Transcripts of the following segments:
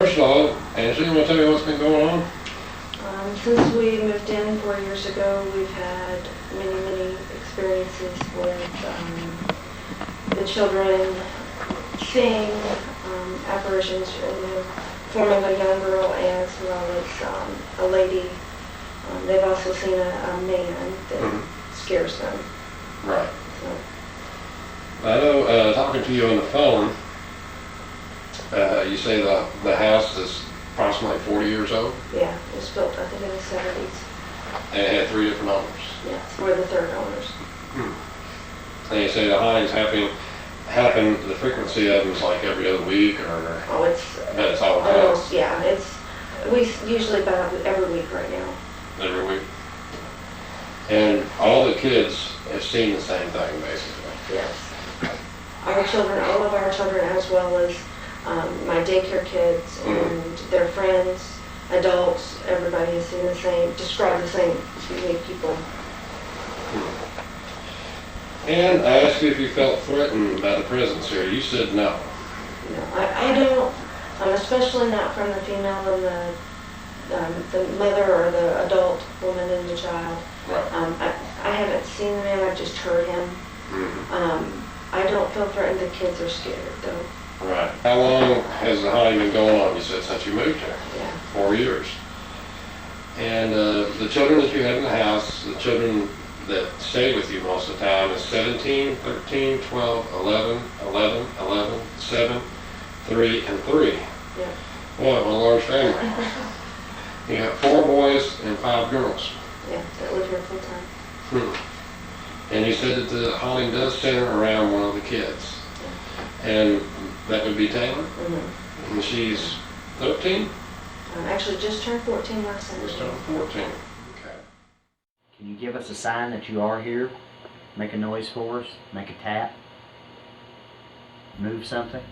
First of all, Ashley, you want to tell me what's been going on? Since we moved in 4 years ago, we've had many experiences with the children seeing apparitions in the form of a young girl as well as a lady. They've also seen a man that scares them. Right. So. I know, talking to you on the phone, you say the house is approximately 40 years old? Yeah, it was built, I think, in the 70s. And it had 3 different owners? Yes, we're the third owners. And you say the hauntings happen, the frequency of them is like every other week, or? Oh, it's all the almost, yeah, we usually about every week right now. Every week? And all the kids have seen the same thing, basically? Yes. Our children, all of our children, as well as my daycare kids and their friends, adults, everybody has seen the same, described the same people. And I asked you if you felt threatened by the presence here. You said no. No, I don't, especially not from the female and the mother or the adult woman and the child. Right. I haven't seen the man, I've just heard him. I don't feel threatened, the kids are scared though. Right. How long has the haunting been going on? You said since you moved here? Yeah. 4 years. And the children that you had in the house, the children that stayed with you most of the time is 17, 13, 12, 11, 11, 11, 7, 3, and 3. Yeah. Boy, what a large family. You got 4 boys and 5 girls. Yeah, that live here full time. And you said that the haunting does center around one of the kids. Yeah. And that would be Taylor? And she's 13? Actually just turned 14 last Sunday. Just turned 14. Okay. Can you give us a sign that you are here? Make a noise for us? Make a tap? Move something?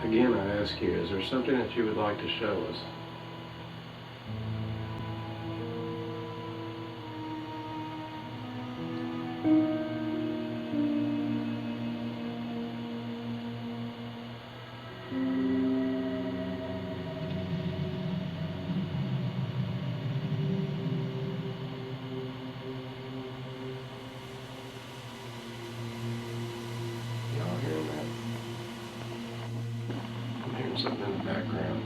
Again, I ask you, is there something that you would like to show us? Y'all hearing that? I'm hearing something in the background.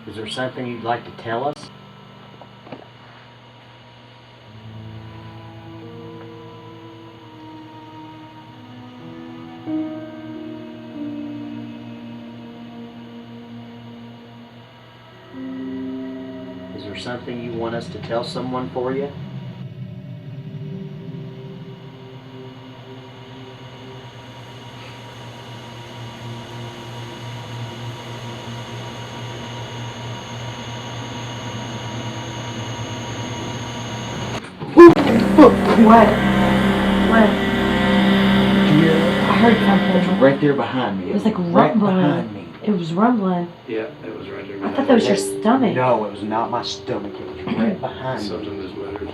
Is there something you'd like to tell us? Is there something you want us to tell someone for you? What? What? Yeah. I heard something. It's right there behind me. It was like right rumbling. behind me. It was rumbling. Yeah, it was right there. I thought that was your stomach. No, it was not my stomach. It was right behind me. Something just moved.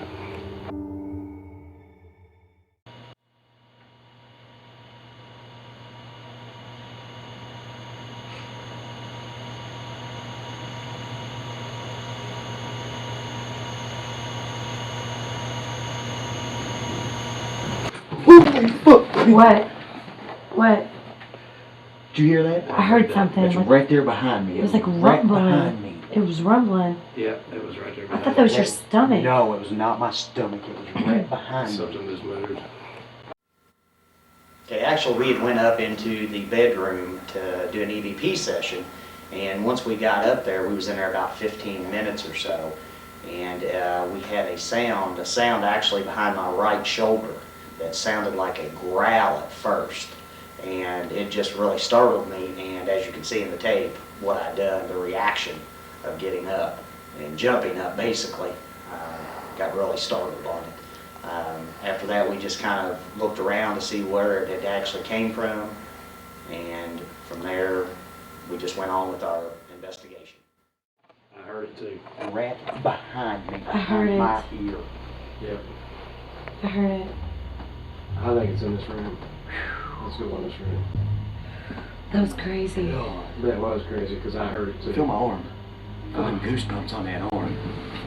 What? What? Did you hear that? I heard something. It's Like, right there behind me. it was like right rumbling. behind me. It was rumbling. Yeah, it was right there. I thought that was your stomach. No, it was not my stomach. It was right behind me. Something just moved. Okay, actually we had went up into the bedroom to do an EVP session, and once we got up there, we was in there about 15 minutes or so, and we had a sound actually behind my right shoulder that sounded like a growl at first, and it just really startled me. And as you can see in the tape, what I done, the reaction of getting up and jumping up basically, got really startled on it. After that, we just kind of looked around to see where it actually came from, and from there, we just went on with our investigation. I heard it too. Right behind me, I heard behind my it. ear. Yeah. I heard it. I think it's in this room. Let's go in this room. That was crazy. That was crazy because I heard it too. Feel my arm. Feeling goosebumps on that arm.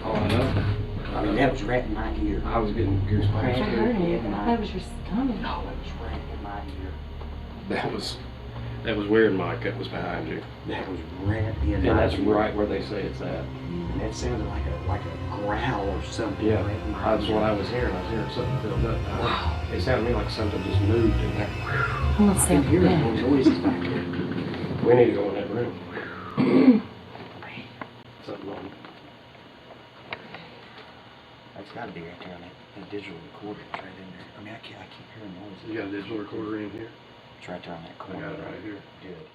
Oh, I know. I mean, that was right in my ear. I was getting I goosebumps heard too. it. I thought it was your stomach. No, it was right in my ear. That was weird, Mike. That was behind you. That was right in And my that's ear. right where they say it's at. And that sounded like a growl or something. Yeah, right in my that's ear. what I was hearing. I was hearing something filled up. It sounded to me like something just moved in there. I'm gonna I stay can up hear bed. more noises back there. We need to go in that room. Something on. That's got to be right there on that digital recorder. It's right in there. I mean, I keep hearing noises. You got a digital recorder in here? It's right there on that I corner. got it right here. Good.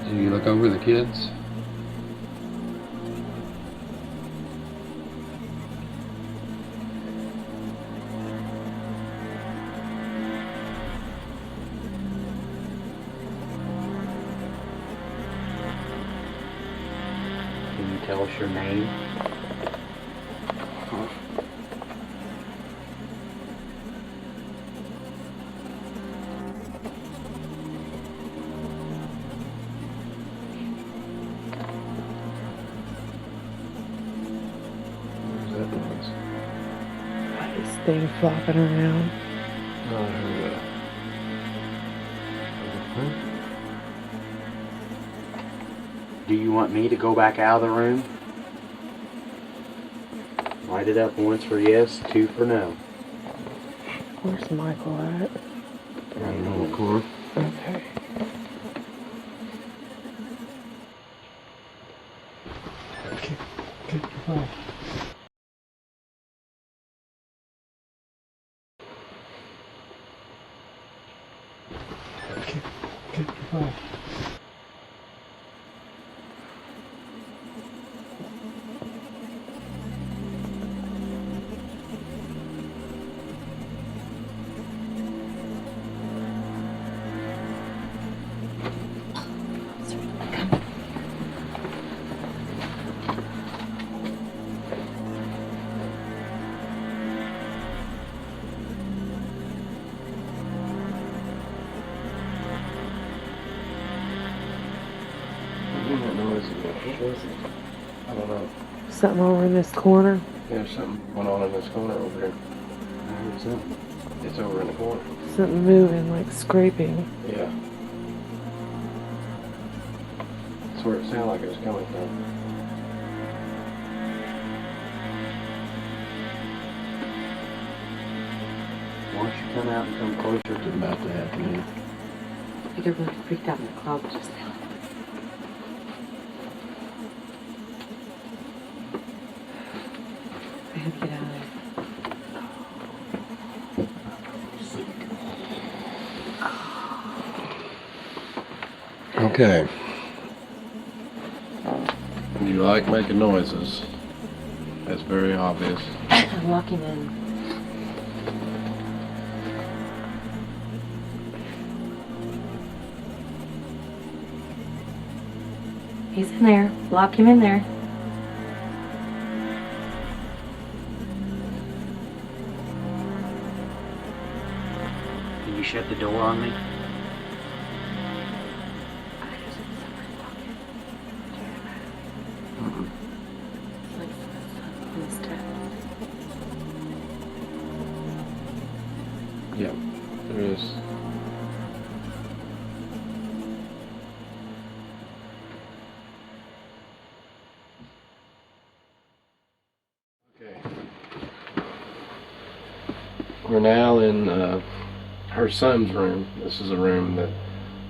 Did you look over the kids? Can you tell us your name? Where's that noise? This thing flopping around. Oh, I heard that. Do you want me to go back out of the room? Light it up once for yes, two for no. Where's Michael at? Right in the little corner. Okay. Okay, you're fine. Okay, you're fine. What noise is that? What was it? I don't know. Something over in this corner. There's something going on in this corner over here. I heard something. It's over in the corner. Something moving, like scraping. Yeah. That's where it sounded like it was coming from. Why don't you come out and come closer to the About to happen. I get really freaked out in the closet just now. I had to get out of there. Okay. You like making noises. That's very obvious. I'm locking in. He's in there. Lock him in there. Can you shut the door on me? Yeah, there is. Okay. We're now in her son's room. This is a room that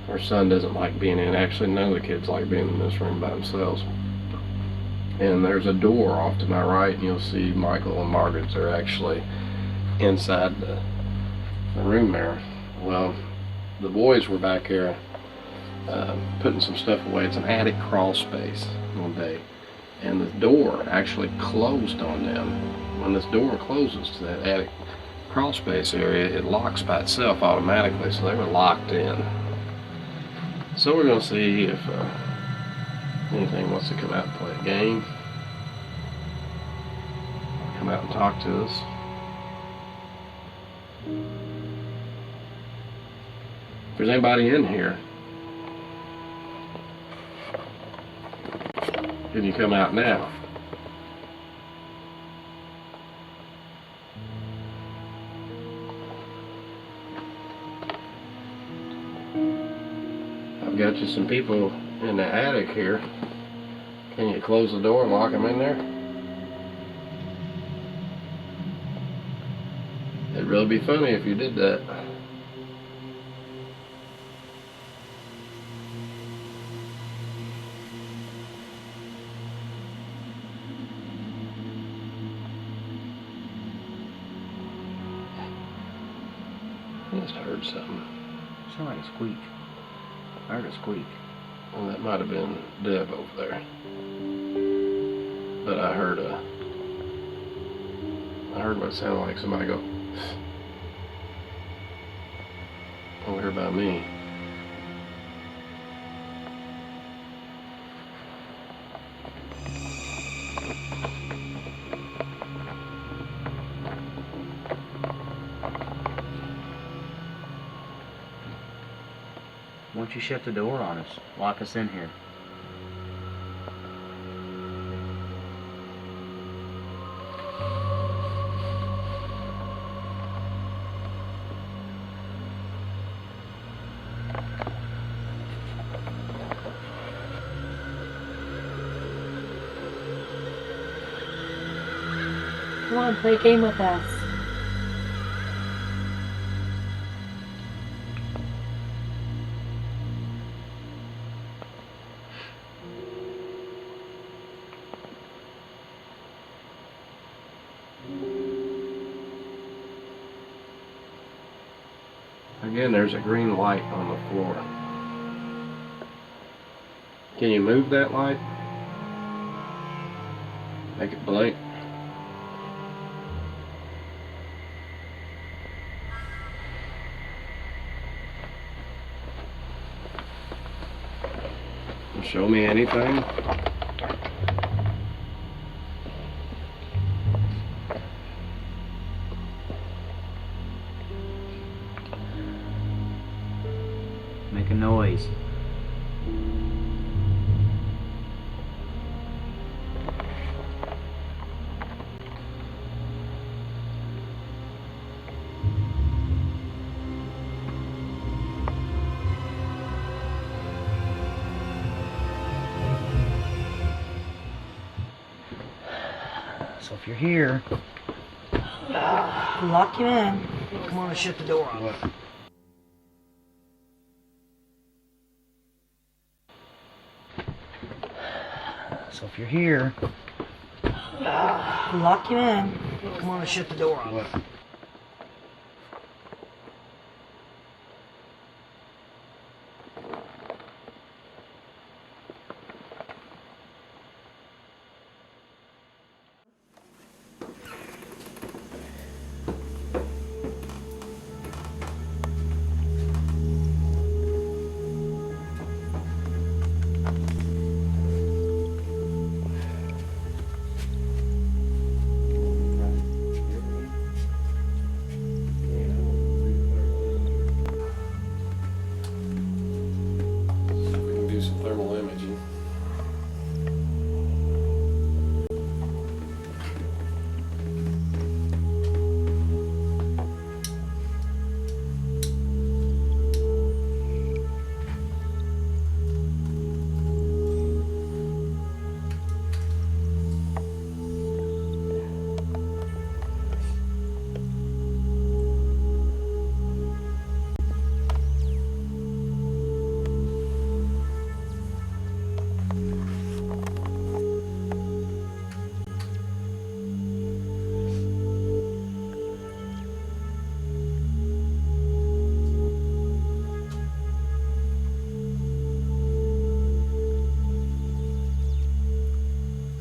her son doesn't like being in. Actually, none of the kids like being in this room by themselves. And there's a door off to my right, and you'll see Michael and Margaret's are actually inside the room there. Well, the boys were back here putting some stuff away. It's an attic crawl space one day, and the door actually closed on them. When this door closes to that attic crawl space area, it locks by itself automatically, so they were locked in. So we're going to see if anything wants to come out and play a game, come out and talk to us. If there's anybody in here, can you come out now? I've got you some people in the attic here. Can you close the door and lock them in there? It'd really be funny if you did that. I just heard something. Sound like a squeak. I heard a squeak. Well, that might have been Deb over there. But I heard what sounded like somebody go over here by me. Why don't you shut the door on us? Lock us in here. Come on, play a game with us. Again, there's a green light on the floor. Can you move that light? Make it blink. Show me anything. Make a noise. So if you're here, Lock him in. Come on and shut the door on. What? So if you're here, lock you in. Come on and shut the door on. What? We can do some thermal imaging.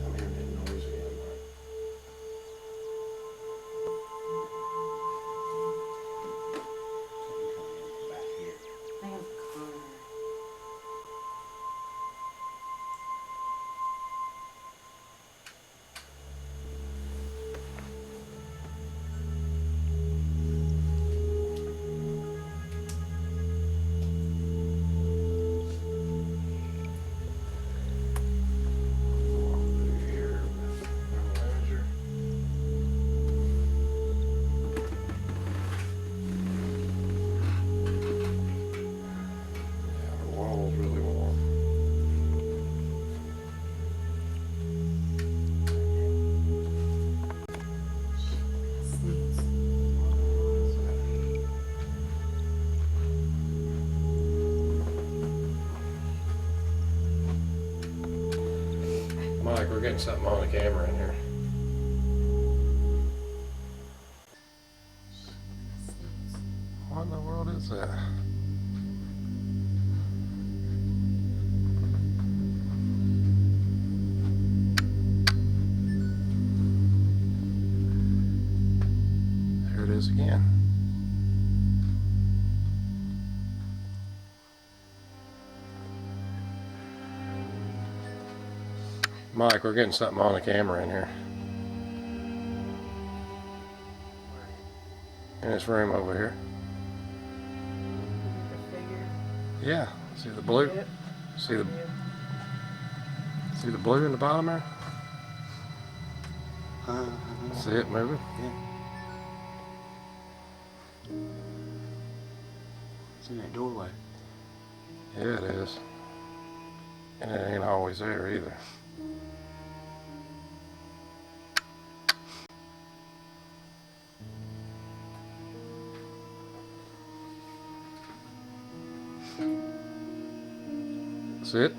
I'm hearing that noise again. The wall's really warm. Mike, we're getting something on the camera in here. What in the world is that? There it is again. Mike, we're getting something on the camera in here. In this room over here. Yeah, see the blue? See the blue in the bottom there? See it moving? It's in that doorway. Yeah, it is. And it ain't always there either. See it?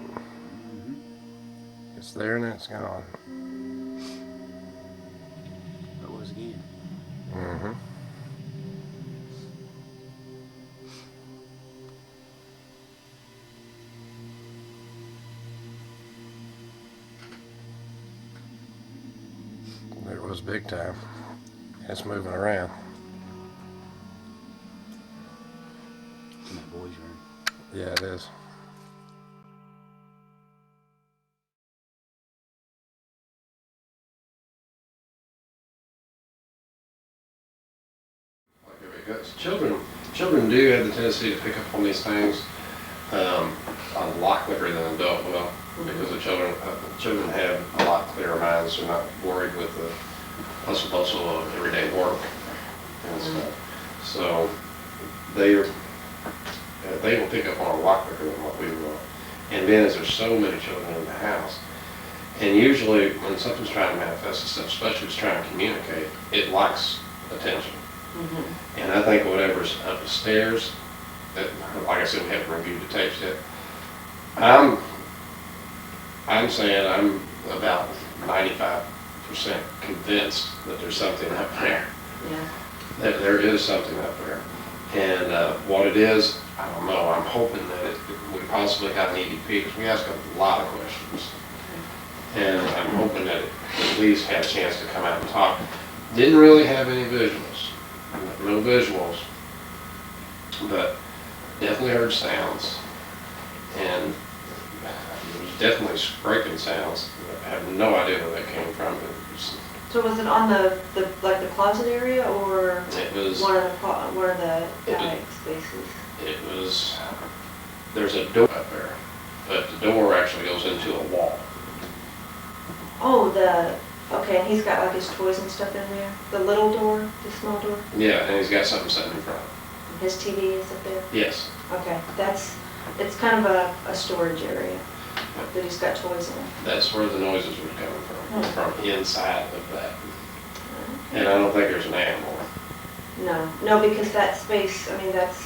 It's there and then it's gone. That was again. Mm-hmm. There it was big time. It's moving around. It's in that boy's room. Yeah, it is. Because children do have the tendency to pick up on these things a lot quicker than adult will, because the children have a lot clearer minds. They're not worried with the hustle bustle of everyday work and stuff. So they will pick up on a lot quicker than what we will. And then, as there's so many children in the house, and usually when something's trying to manifest itself, especially if it's trying to communicate, it likes attention. Mhm. And I think whatever's up the stairs, that, like I said, we haven't reviewed the tapes yet. I'm saying I'm about 95% convinced that there's something up there. Yeah. That there is something up there. And what it is, I don't know. I'm hoping that we possibly got an EVP, because we ask a lot of questions. And I'm hoping that it at least had a chance to come out and talk. Didn't really have any visuals. No visuals. But definitely heard sounds. And there was definitely scraping sounds. I have no idea where that came from. So was it on the like the closet area or It was, one of the It was- attic spaces? it was, there's a door up there, but the door actually goes into a wall. Oh, okay, and he's got like his toys and stuff in there? The little door, the small door? Yeah, and he's got something sitting in front. And his TV is up there? Yes, Okay, it's kind of a storage area that he's got toys in. that's where the noises were coming from inside of that. And I don't think there's an animal. No, because that space, I mean, that's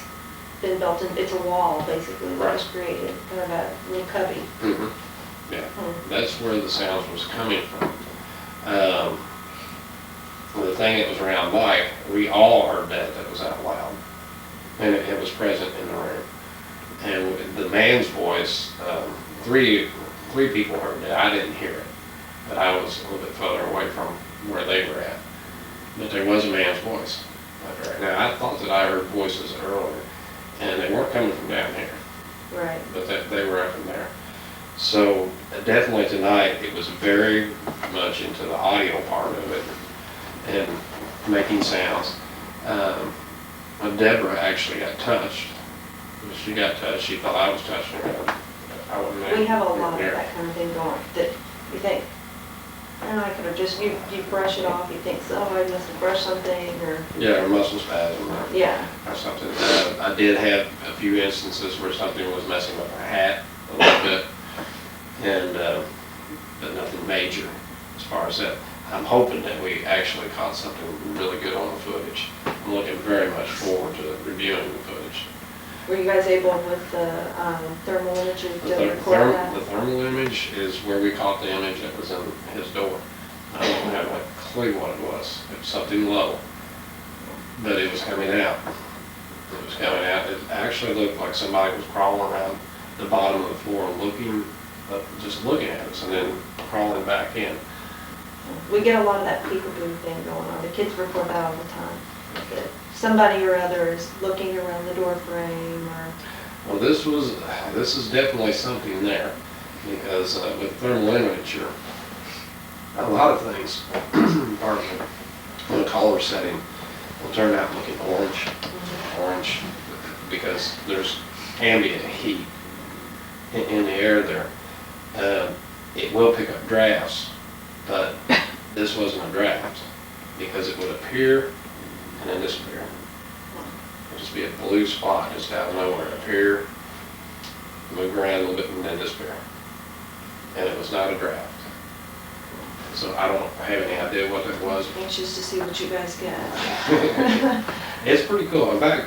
been built in, it's a wall basically that was created, kind of a little cubby. Mhm. Yeah, that's where the sounds was coming from. The thing that was around Mike, we all heard that was out loud. And it was present in the room. And the man's voice, three people heard it. I didn't hear it, but I was a little bit further away from where they were at. But there was a man's voice up there. Now, I thought that I heard voices earlier, and they weren't coming from down here, Right. but they were up in there. So definitely tonight, it was very much into the audio part of it and making sounds. Deborah actually got touched. She got touched. She thought I was touching her. I wasn't. We have a lot of there. that kind of thing going, that you think, I don't know, I could have just, you brush it off, you think, oh, I must have brushed something, or, Yeah, or muscle spasm yeah. or something. I did have a few instances where something was messing with her hat a little bit, and but nothing major as far as that. I'm hoping that we actually caught something really good on the footage. I'm looking very much forward to reviewing the footage. Were you guys able with the thermal imagery The to ther- record that? the thermal image is where we caught the image that was in his door. I don't have a clue what it was. It was something low, but it was coming out. It was coming out. It actually looked like somebody was crawling around the bottom of the floor, looking up, just looking at us, and then crawling back in. We get a lot of that peekaboo thing going on. The kids report that all the time. That somebody or other is looking around the door frame or, Well, this is definitely something there, because with thermal imagery, a lot of things, pardon me, in a color setting will turn out looking orange, because there's ambient heat in the air there. It will pick up drafts, but this wasn't a draft, because it would appear and then disappear. It'd just be a blue spot just out of nowhere, appear, move around a little bit, and then disappear. And it was not a draft. So I don't have any idea what that was. anxious to see what you guys get. It's pretty cool. In fact,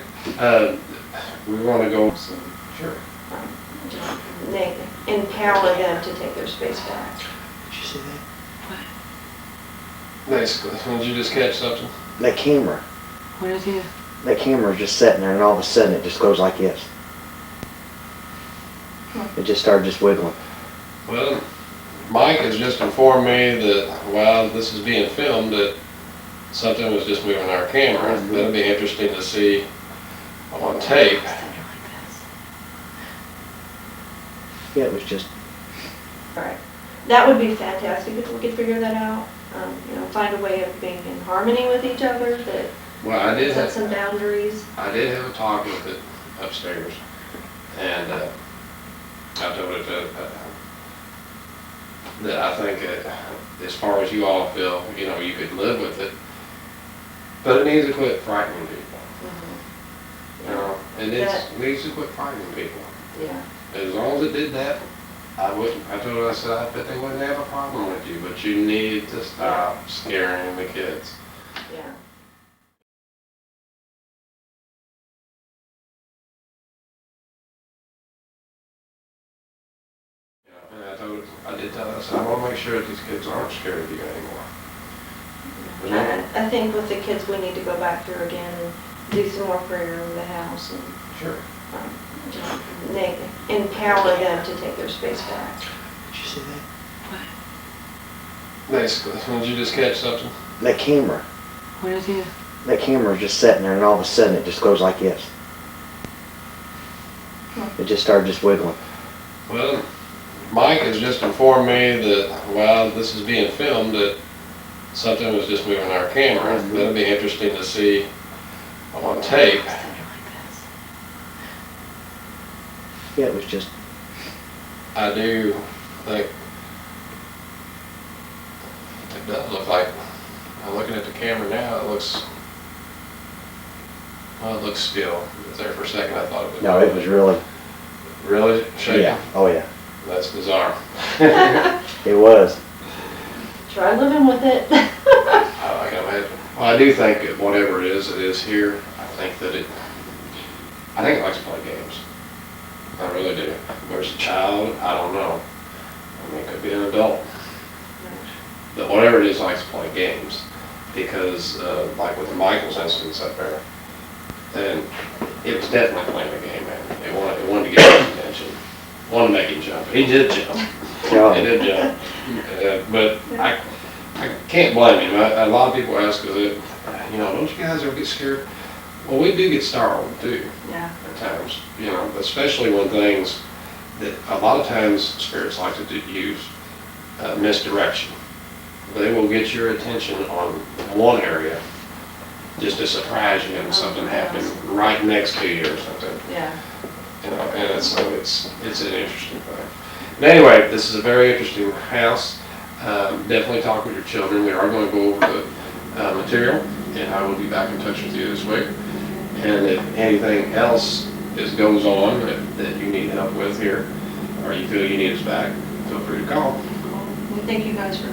we want to go, sure. They empower them to take their space back. Did you see that? Basically, did you just catch something? That camera. What is it? That camera is just sitting there, and all of a sudden it just goes like this. It just started just wiggling. Well, Mike has just informed me that while this is being filmed, that something was just moving our camera. That'll be interesting to see on tape. Yeah, it was just. All right. That would be fantastic if we could figure that out. Find a way of being in harmony with each other, that Well, I did set have, some boundaries. I did have a talk with it upstairs, and I told it that I think as far as you all feel, you could live with it, but it needs to quit frightening people. It needs to quit frightening people. Yeah. As long as it did that, I told her, I said, I bet they wouldn't have a problem with you, but you need to stop scaring the kids. Yeah. did tell us, I want to make sure that these kids aren't scared of you anymore. There's no- I think with the kids, we need to go back through again and do some more prayer in the house and Sure. they empower them to take their space back. Did you see that? Basically, did you just catch something? That camera. What is it? That camera's just sitting there and all of a sudden it just goes like this. It just started just wiggling. Well, Mike has just informed me that while this is being filmed, that something was just moving our camera. That'll be interesting to see on tape. Yeah, it was just, I do think it does look like, I'm looking at the camera now, it looks, well, it looks still. It was there for a second, I thought it was. no, it was really, Really shaking? yeah, oh yeah, That's bizarre. it was. Try living with it. I can imagine. Well, I do think that whatever it is here. I think it likes to play games. I really do. Where's a child? I don't know. I mean, it could be an adult. But whatever it is, likes to play games. Because, like with Michael's instance up there, and it was definitely playing a game, man. It wanted to get his attention. Wanted to make him jump. He did jump. Yeah. He did jump. But I can't blame him. A lot of people ask, don't you guys ever get scared? Well, we do get startled too. Yeah. At times, especially when things that a lot of times spirits like to use misdirection. They will get your attention on one area just to surprise you and something happened right next to you or something. Yeah. And so it's an interesting thing. But anyway, this is a very interesting house. Definitely talk with your children. We are going to go over the material, and I will be back in touch with you this week. And if anything else goes on that you need help with here, or you feel you need us back, feel free to call. We thank you guys for